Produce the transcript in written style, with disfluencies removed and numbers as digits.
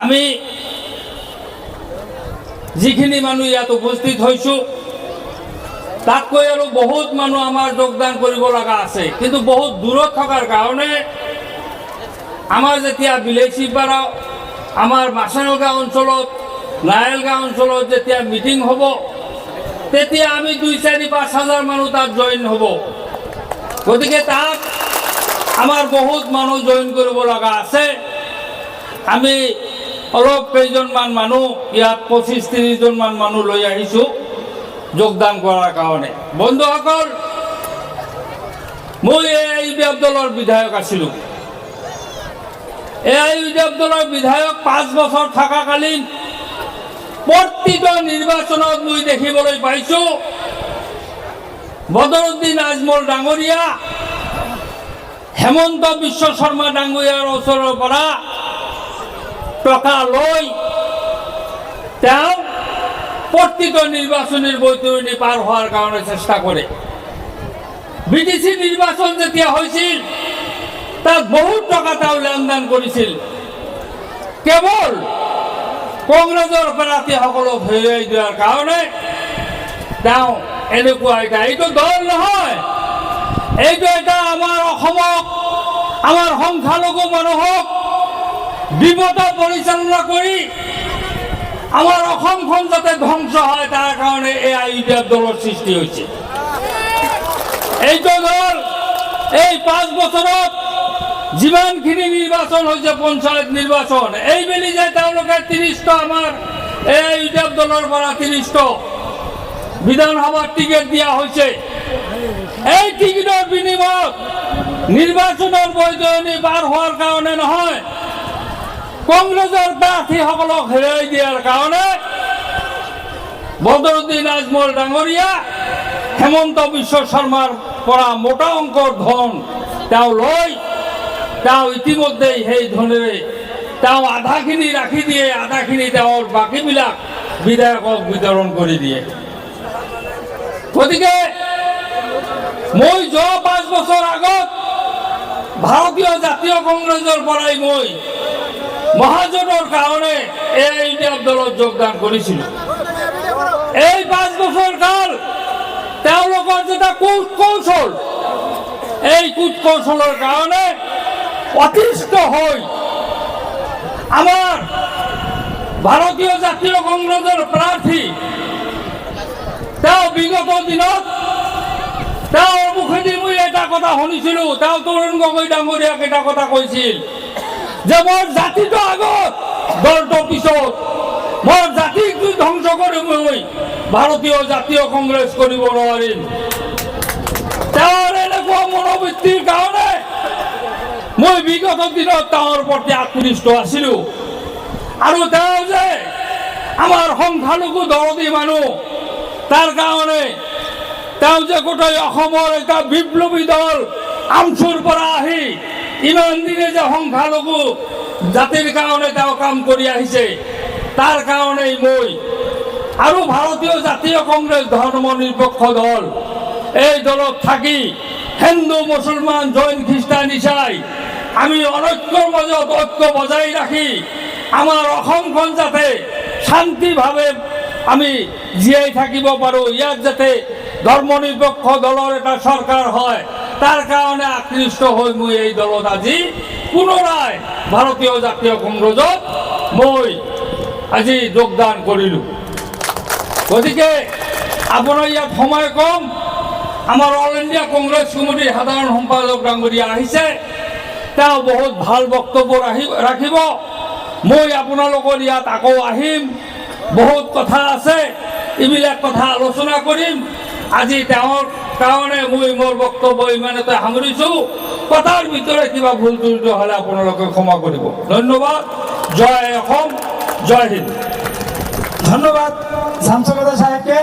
আমি যিখিনি মানুহ ইয়াত উপস্থিত হৈছোঁ তাতকৈ আৰু বহুত মানুহ আমাৰ যোগদান কৰিব লগা আছে, কিন্তু বহুত দূৰত থকাৰ কাৰণে আমাৰ যেতিয়া বিলাসীপাৰা আমাৰ মাছানগাঁও অঞ্চলত নাৰায়ণগাঁও অঞ্চলত যেতিয়া মিটিং হ'ব তেতিয়া আমি 2-4-5 হাজাৰ মানুহ তাত জইন হ'ব। গতিকে তাত আমাৰ বহুত মানুহ জইন কৰিব লগা আছে। আমি অলপ কেইজনমান মানুহ ইয়াত 25-30 জনমান মানুহ লৈ আহিছোঁ যোগদান কৰাৰ কাৰণে। বন্ধুসকল, মই এআইইউডিএফ দলৰ বিধায়ক আছিলোঁ। এআইইউডিএফ দলৰ বিধায়ক 5 বছৰ থকাকালীন প্ৰতিটো নিৰ্বাচনত মই দেখিবলৈ পাইছোঁ বদৰুদ্দিন আজমল ডাঙৰীয়া হেমন্ত বিশ্ব শৰ্মা ডাঙৰীয়াৰ ওচৰৰ পৰা টকা লৈ তেওঁ প্ৰতিটো নিৰ্বাচনীৰ বৈতৰণি পাৰ হোৱাৰ কাৰণে চেষ্টা কৰে। বিটিচি নিৰ্বাচন যেতিয়া হৈছিল তাত বহুত টকা তেওঁ লেনদেন কৰিছিল, কেৱল কংগ্ৰেছৰ প্ৰাৰ্থীসকলক হেৰুৱাই দিয়াৰ কাৰণে। তেওঁ এনেকুৱা এইটো দল নহয়, এইটো এটা আমাৰ অসমক, আমাৰ সংখ্যালঘু মানুহক বিপদ পৰিচালনা কৰি আমাৰ অসমখন যাতে ধ্বংস হয় তাৰ কাৰণে এআইইউডিএফ দলৰ সৃষ্টি হৈছে। এইটো দল এই 5 বছৰত যিমানখিনি নিৰ্বাচন হৈছে, পঞ্চায়ত নিৰ্বাচন, এইবেলি যে তেওঁলোকে 30টা আমাৰ এআইইউডিএফ দলৰ পৰা 30টা বিধানসভাৰ টিকেট দিয়া হৈছে। এই টিকেটৰ বিনিময়ত নিৰ্বাচনৰ বৈতৰণি পাৰ হোৱাৰ কাৰণে নহয়, কংগ্ৰেছৰ প্ৰাৰ্থীসকলক হেৰাই দিয়াৰ কাৰণে বদৰুদ্দিন আজমল ডাঙৰীয়া হেমন্ত বিশ্ব শৰ্মাৰ পৰা মোটা অংকৰ ধন তেওঁ লৈ তেওঁ ইতিমধ্যে সেই ধনেৰে তেওঁ আধাখিনি ৰাখি দিয়ে, আধাখিনি তেওঁৰ বাকীবিলাক বিধায়কক বিতৰণ কৰি দিয়ে। গতিকে মই যোৱা 5 বছৰ আগত ভাৰতীয় জাতীয় কংগ্ৰেছৰ পৰাই মই মহাজনৰ কাৰণে এআইইউডিএফ দলত যোগদান কৰিছিলোঁ। এই 5 বছৰ কাল তেওঁলোকৰ যেটা কৌশল, এই কৌশলৰ কাৰণে অতিষ্ঠ হৈ আমাৰ ভাৰতীয় জাতীয় কংগ্ৰেছৰ প্ৰাৰ্থী তেওঁ বিগত দিনত তেওঁৰ মুখেদি মই এটা কথা শুনিছিলোঁ, তেওঁ তৰুণ গগৈ ডাঙৰীয়াক এটা কথা কৈছিল যে মোৰ জাতিটো আগত দলটো পিছত, মোৰ জাতিক ধ্বংস কৰি মই ভাৰতীয় জাতীয় কংগ্ৰেছ কৰিব নোৱাৰিম। তেওঁৰ এনেকুৱা মনোবৃত্তিৰ কাৰণে মই বিগত দিনত তেওঁৰ প্ৰতি আকৃষ্ট আছিলোঁ। আৰু তেওঁ যে আমাৰ সংখ্যালঘু দৰদী মানুহ, তাৰ কাৰণে তেওঁ যে গোটেই অসমৰ এটা বিপ্লৱী দল আমচুৰ পৰা আহি ইমান দিনে যে সংখ্যালঘু জাতিৰ কাৰণে তেওঁ কাম কৰি আহিছে, তাৰ কাৰণেই মই আৰু ভাৰতীয় জাতীয় কংগ্ৰেছ ধৰ্ম নিৰপেক্ষ দল, এই দলত থাকি হিন্দু মুছলমান জৈন খ্ৰীষ্টান ইছাই আমি অনৈক্যৰ মাজত ঐক্য বজাই ৰাখি আমাৰ অসমখন যাতে শান্তিভাৱে আমি জীয়াই থাকিব পাৰোঁ, ইয়াত যাতে ধৰ্ম নিৰপেক্ষ দলৰ এটা চৰকাৰ হয়, তাৰ কাৰণে আকৃষ্ট হৈ মই এই দলত আজি পুনৰাই ভাৰতীয় জাতীয় কংগ্ৰেছত মই আজি যোগদান কৰিলোঁ। গতিকে আপোনাৰ ইয়াত সময় কম, আমাৰ অল ইণ্ডিয়া কংগ্ৰেছ কমিটিৰ সাধাৰণ সম্পাদক ডাঙৰীয়া আহিছে, তেওঁ বহুত ভাল বক্তব্য ৰাখিব। মই আপোনালোকৰ ইয়াত আকৌ আহিম, বহুত কথা আছে, এইবিলাক কথা আলোচনা কৰিম। আজি তেওঁৰ কাৰণে মই মোৰ বক্তব্য ইমানতে সামৰিছোঁ। কথাৰ ভিতৰে কিবা ভুল ত্ৰুটি হ'লে আপোনালোকে ক্ষমা কৰিব। ধন্যবাদ। জয় অসম, জয় হিন্দ। ধন্যবাদ জামচেদৰ সাহেবকে।